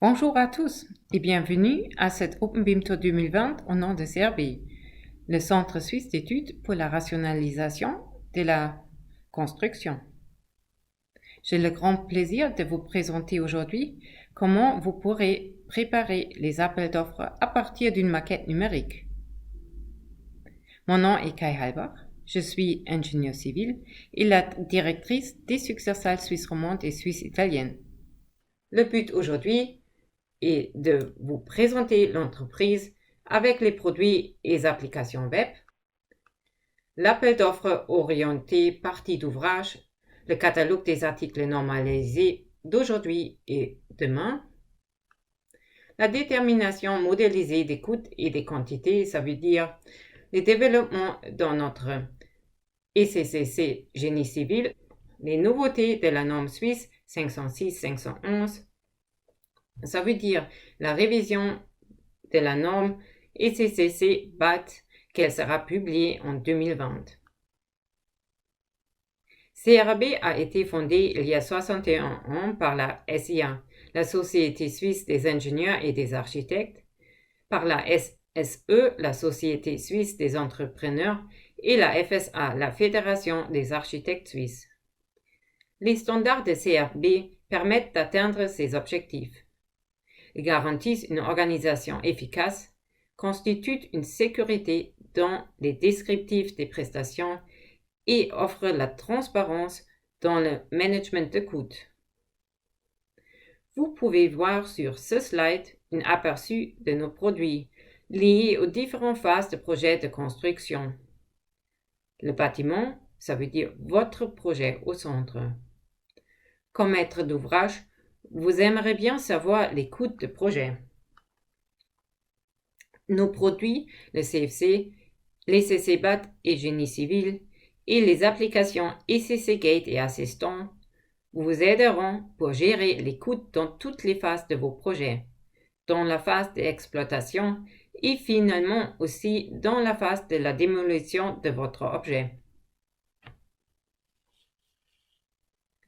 Bonjour à tous et bienvenue à cette OpenBIM Tour 2020 au nom de CRB, le Centre suisse d'études pour la rationalisation de la construction. J'ai le grand plaisir de vous présenter aujourd'hui comment vous pourrez préparer les appels d'offres à partir d'une maquette numérique. Mon nom est Kai Halbach, je suis ingénieure civile et la directrice des succursales suisses romandes et suisses italiennes. Le but aujourd'hui est de vous présenter l'entreprise avec les produits et les applications web, l'appel d'offres orienté partie d'ouvrage, le catalogue des articles normalisés d'aujourd'hui et demain, la détermination modélisée des coûts et des quantités, ça veut dire les développements dans notre ECCC Génie civil, les nouveautés de la norme suisse 506-511, ça veut dire la révision de la norme ECCC BAT qu'elle sera publiée en 2020. CRB a été fondée il y a 61 ans par la SIA, la Société suisse des ingénieurs et des architectes, par la SSE, la Société suisse des entrepreneurs, et la FSA, la Fédération des architectes suisses. Les standards de CRB permettent d'atteindre ces objectifs. Ils garantissent une organisation efficace, constituent une sécurité dans les descriptifs des prestations et offrent la transparence dans le management de coûts. Vous pouvez voir sur ce slide un aperçu de nos produits liés aux différentes phases de projet de construction. Le bâtiment, ça veut dire votre projet au centre. Comme maître d'ouvrage, vous aimeriez bien savoir les coûts de projet. Nos produits, le CFC, les CCBAT et Génie civil, et les applications ECC Gate et Assistant vous aideront pour gérer les coûts dans toutes les phases de vos projets, dans la phase d'exploitation et finalement aussi dans la phase de la démolition de votre objet.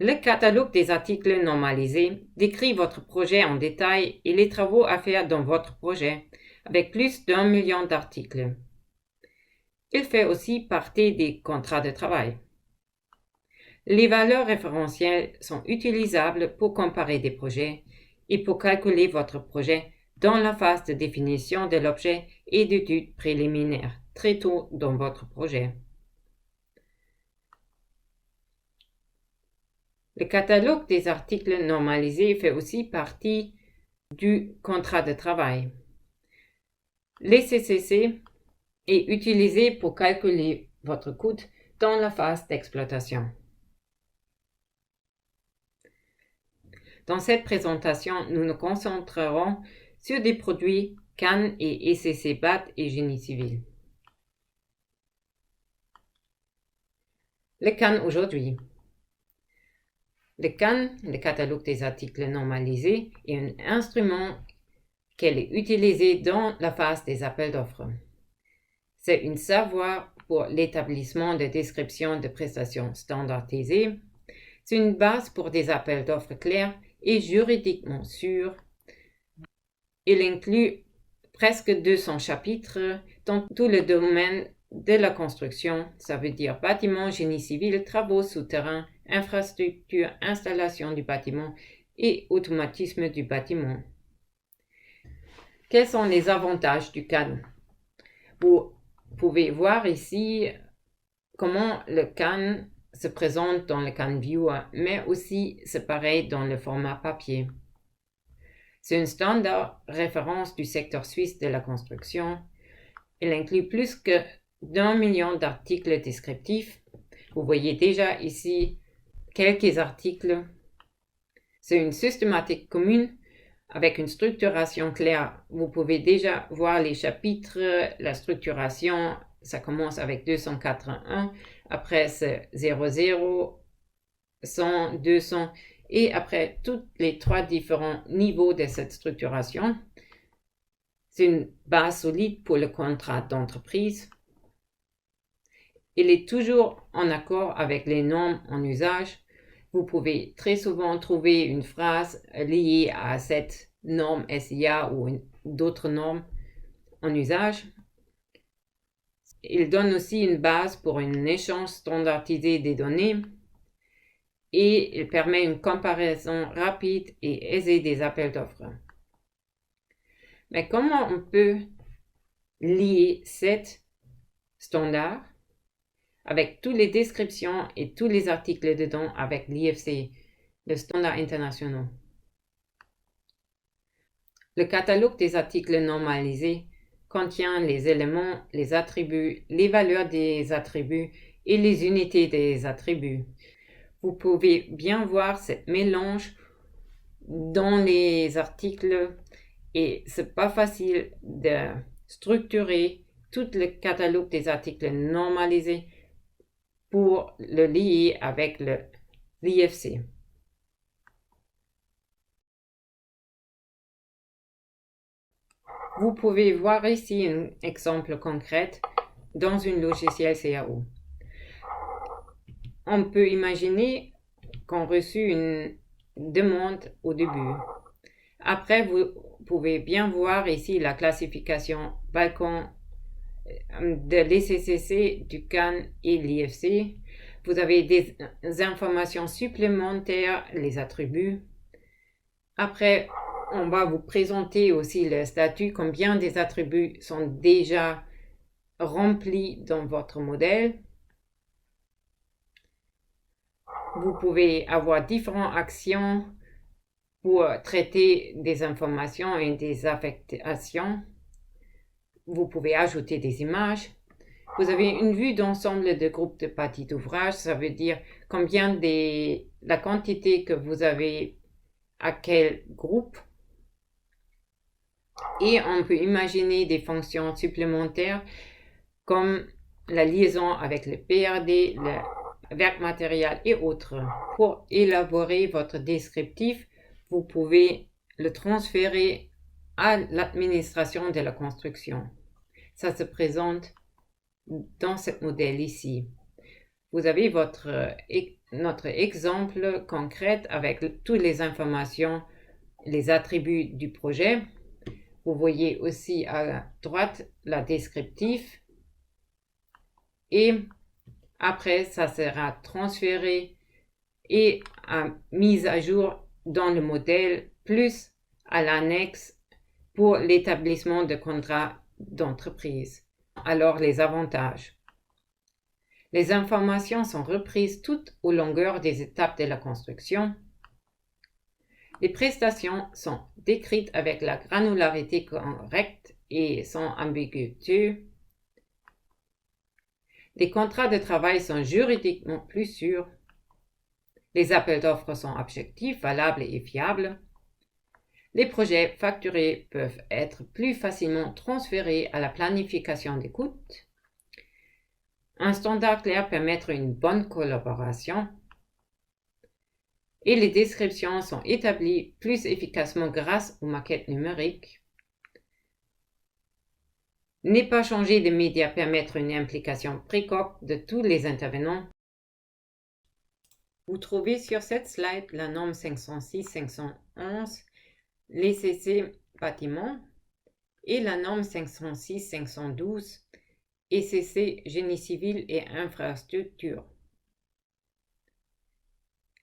Le catalogue des articles normalisés décrit votre projet en détail et les travaux à faire dans votre projet, avec plus d'1 million d'articles. Il fait aussi partie des contrats de travail. Les valeurs référentielles sont utilisables pour comparer des projets et pour calculer votre projet dans la phase de définition de l'objet et d'études préliminaires, très tôt dans votre projet. Le catalogue des articles normalisés fait aussi partie du contrat de travail. L'ECCC est utilisé pour calculer votre coût dans la phase d'exploitation. Dans cette présentation, nous nous concentrerons sur des produits CAN et ECC BAT et Génie civil. Le CAN aujourd'hui. Le CAN, le catalogue des articles normalisés, est un instrument qui est utilisé dans la phase des appels d'offres. C'est un savoir pour l'établissement de descriptions de prestations standardisées. C'est une base pour des appels d'offres clairs et juridiquement sûrs. Il inclut presque 200 chapitres dans tout le domaine de la construction, ça veut dire bâtiment, génie civil, travaux souterrains, infrastructure, installation du bâtiment et automatisme du bâtiment. Quels sont les avantages du CAN? Vous pouvez voir ici comment le CAN se présente dans le CAN Viewer, mais aussi c'est pareil dans le format papier. C'est un standard référence du secteur suisse de la construction. Il inclut plus que d'1 million d'articles descriptifs. Vous voyez déjà ici quelques articles. C'est une systématique commune avec une structuration claire. Vous pouvez déjà voir les chapitres, la structuration. Ça commence avec 281, après c'est 00, 100, 200 et après tous les trois différents niveaux de cette structuration. C'est une base solide pour le contrat d'entreprise. Il est toujours en accord avec les normes en usage. Vous pouvez très souvent trouver une phrase liée à cette normes SIA ou d'autres normes en usage. Il donne aussi une base pour un échange standardisé des données et il permet une comparaison rapide et aisée des appels d'offres. Mais comment on peut lier cet standard avec toutes les descriptions et tous les articles dedans avec l'IFC, le standard international? Le catalogue des articles normalisés contient les éléments, les attributs, les valeurs des attributs et les unités des attributs. Vous pouvez bien voir ce mélange dans les articles et c'est pas facile de structurer tout le catalogue des articles normalisés pour le lier avec l'IFC. Vous pouvez voir ici un exemple concret dans un logiciel CAO. On peut imaginer qu'on reçut une demande au début. Après, vous pouvez bien voir ici la classification balcon de l'ECCC, du CAN et l'IFC. Vous avez des informations supplémentaires, les attributs. Après, on va vous présenter aussi le statut, combien des attributs sont déjà remplis dans votre modèle. Vous pouvez avoir différentes actions pour traiter des informations et des affectations. Vous pouvez ajouter des images. Vous avez une vue d'ensemble de groupes de parties d'ouvrage. Ça veut dire combien la quantité que vous avez à quel groupe. Et on peut imaginer des fonctions supplémentaires comme la liaison avec le PRD, le werk matériel et autres. Pour élaborer votre descriptif, vous pouvez le transférer à l'administration de la construction. Ça se présente dans ce modèle ici. Vous avez notre exemple concret avec toutes les informations, les attributs du projet. Vous voyez aussi à droite la descriptif et après ça sera transféré et mis à jour dans le modèle plus à l'annexe pour l'établissement de contrats d'entreprise. Alors les avantages. Les informations sont reprises toutes aux longueurs des étapes de la construction. Les prestations sont décrites avec la granularité correcte et sans ambiguïté. Les contrats de travail sont juridiquement plus sûrs. Les appels d'offres sont objectifs, valables et fiables. Les projets facturés peuvent être plus facilement transférés à la planification des coûts. Un standard clair permet une bonne collaboration. Et les descriptions sont établies plus efficacement grâce aux maquettes numériques. Ne pas changer de média permet une implication précoce de tous les intervenants. Vous trouvez sur cette slide la norme 506-511, l'ECC bâtiment, et la norme 506-512, ECC génie civil et infrastructure.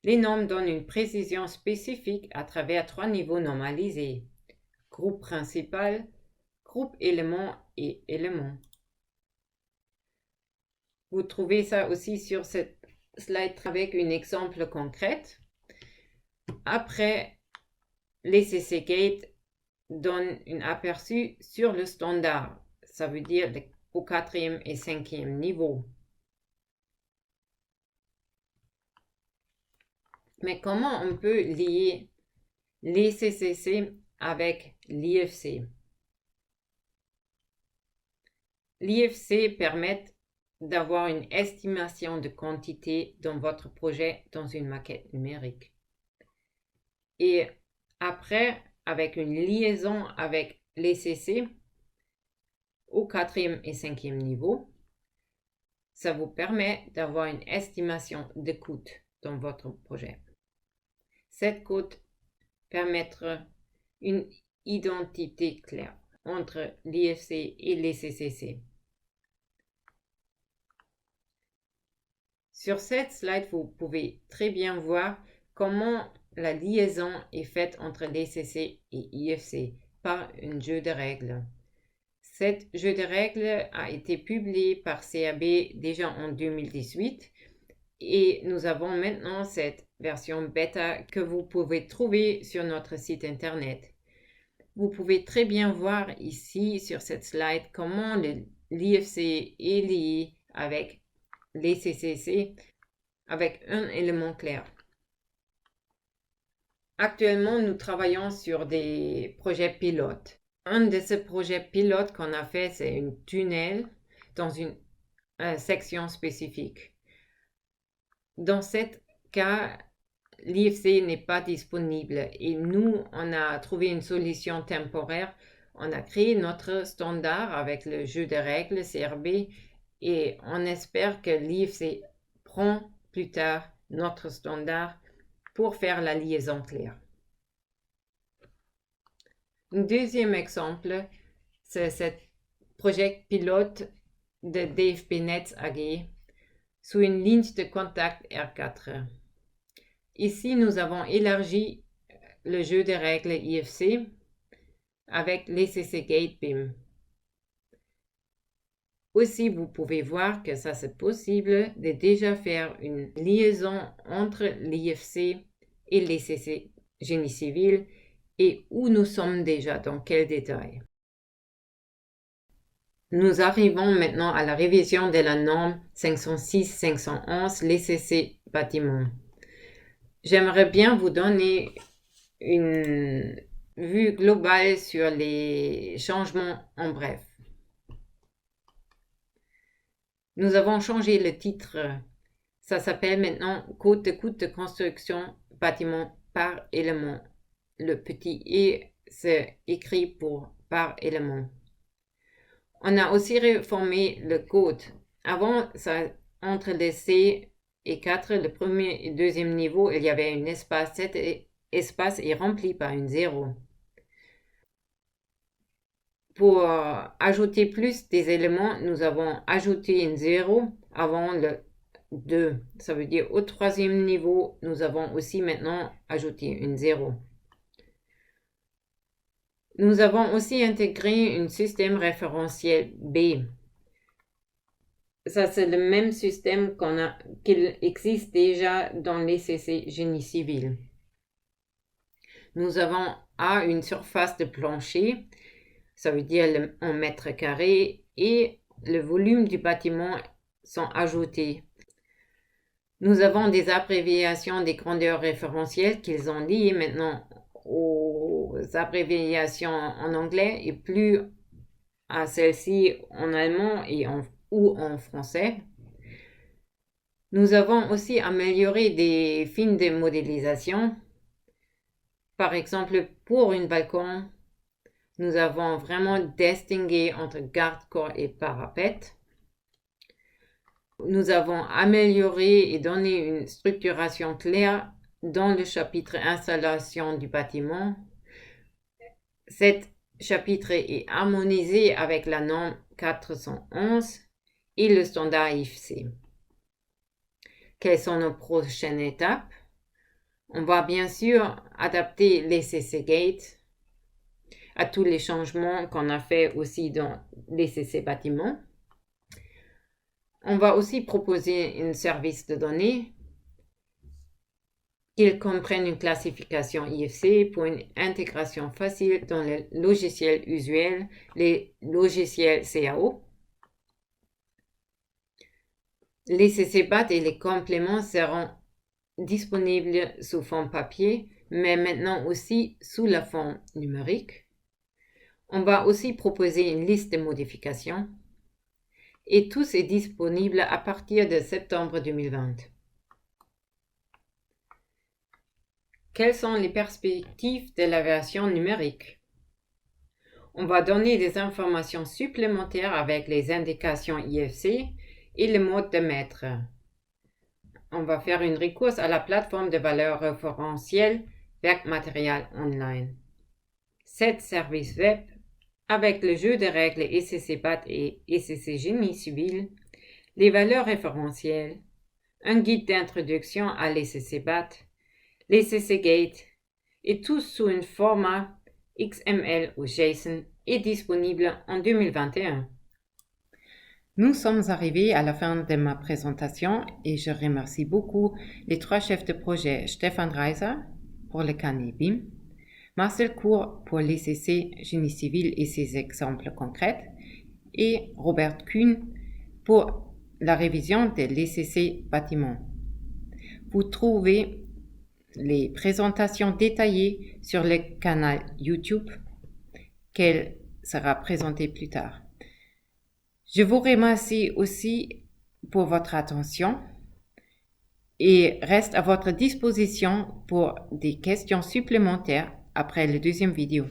Les normes donnent une précision spécifique à travers 3 niveaux normalisés: groupe principal, groupe élément et élément. Vous trouvez ça aussi sur cette slide avec un exemple concret. Après, l'ECC Gate donne un aperçu sur le standard, ça veut dire au 4e et 5e niveau. Mais comment on peut lier l'ECCC avec l'IFC? L'IFC permet d'avoir une estimation de quantité dans votre projet dans une maquette numérique. Et après, avec une liaison avec l'ECC au 4e et 5e niveau, ça vous permet d'avoir une estimation de coût dans votre projet. Cette coût permettra une identité claire entre l'IFC et les CCC. Sur cette slide, vous pouvez très bien voir comment la liaison est faite entre l'ICC et IFC par un jeu de règles. Cet jeu de règles a été publié par CAB déjà en 2018 et nous avons maintenant cette version bêta que vous pouvez trouver sur notre site internet. Vous pouvez très bien voir ici sur cette slide comment l'IFC est lié avec les CCC avec un élément clair. Actuellement, nous travaillons sur des projets pilotes. Un de ces projets pilotes qu'on a fait, c'est un tunnel dans une section spécifique. Dans ce cas, l'IFC n'est pas disponible et nous, on a trouvé une solution temporaire. On a créé notre standard avec le jeu de règles CRB et on espère que l'IFC prend plus tard notre standard pour faire la liaison claire. Un deuxième exemple, c'est ce projet pilote de DFP Netz AG sous une ligne de contact R4. Ici, nous avons élargi le jeu de règles IFC avec l'ECC Gate BIM. Aussi, vous pouvez voir que ça c'est possible de déjà faire une liaison entre l'IFC et l'ECC Génie Civil et où nous sommes déjà, dans quel détail. Nous arrivons maintenant à la révision de la norme 506-511, l'ECC bâtiment. J'aimerais bien vous donner une vue globale sur les changements en bref. Nous avons changé le titre. Ça s'appelle maintenant Code de coût de construction bâtiment par élément. Le petit « e » c'est écrit pour par élément. On a aussi réformé le code. Avant, entre les C et 4, le premier et deuxième niveau, il y avait un espace. Cet espace est rempli par une 0. Pour ajouter plus des éléments, nous avons ajouté une 0 avant le 2. Ça veut dire au troisième niveau, nous avons aussi maintenant ajouté une 0. Nous avons aussi intégré un système référentiel B. Ça, c'est le même système qu'il existe déjà dans l'ECC Génie Civil. Nous avons une surface de plancher, ça veut dire en mètres carrés, et le volume du bâtiment sont ajoutés. Nous avons des abréviations des grandeurs référentielles qu'ils ont liées maintenant aux abréviations en anglais et plus à celles-ci en allemand ou en français. Nous avons aussi amélioré des fins de modélisation. Par exemple, pour un balcon, nous avons vraiment distingué entre garde-corps et parapet. Nous avons amélioré et donné une structuration claire dans le chapitre installation du bâtiment. Cet chapitre est harmonisé avec la norme 411 et le standard IFC. Quelles sont nos prochaines étapes? On va bien sûr adapter l'ECC Gate à tous les changements qu'on a fait aussi dans l'ECC bâtiment. On va aussi proposer un service de données qui comprenne une classification IFC pour une intégration facile dans les logiciels usuels, les logiciels CAO. Les CCBAT et les compléments seront disponibles sous forme papier, mais maintenant aussi sous la forme numérique. On va aussi proposer une liste de modifications et tout est disponible à partir de septembre 2020. Quelles sont les perspectives de la version numérique? On va donner des informations supplémentaires avec les indications IFC et le mode de maître. On va faire une recours à la plateforme de valeurs référentielles Werkmaterial Online. 7 services web avec le jeu de règles ECC BAT et ECC Génie Civil, les valeurs référentielles, un guide d'introduction à l'ECC BAT, l'ECC Gate, et tout sous un format XML ou JSON est disponible en 2021. Nous sommes arrivés à la fin de ma présentation et je remercie beaucoup les 3 chefs de projet Stefan Reiser pour le CAN BIM, Marcel Cour pour l'ECC Génie Civil et ses exemples concrets et Robert Kuhn pour la révision de l'ECC Bâtiment. Vous trouvez les présentations détaillées sur le canal YouTube qu'elle sera présentée plus tard. Je vous remercie aussi pour votre attention et reste à votre disposition pour des questions supplémentaires après la deuxième vidéo.